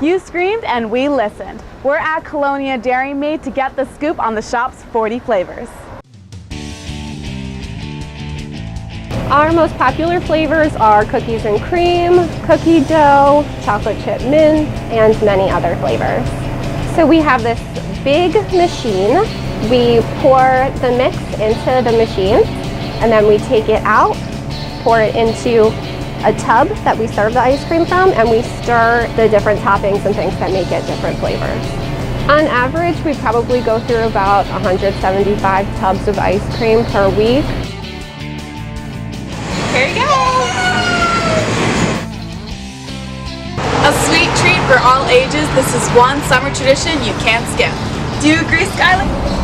You screamed and we listened. We're at Colonia Dairy Maid to get the scoop on the shop's 40 flavors. Our most popular flavors are cookies and cream, cookie dough, chocolate chip mint, and many other flavors. So we have this big machine. We pour the mix into the machine, and then we take it out, pour it into a tub that we serve the ice cream from, and we stir the different toppings and things that make it different flavors. On average, we probably go through about 175 tubs of ice cream per week. Here you go! A sweet treat for all ages. This is one summer tradition you can't skip. Do you agree, Skylar?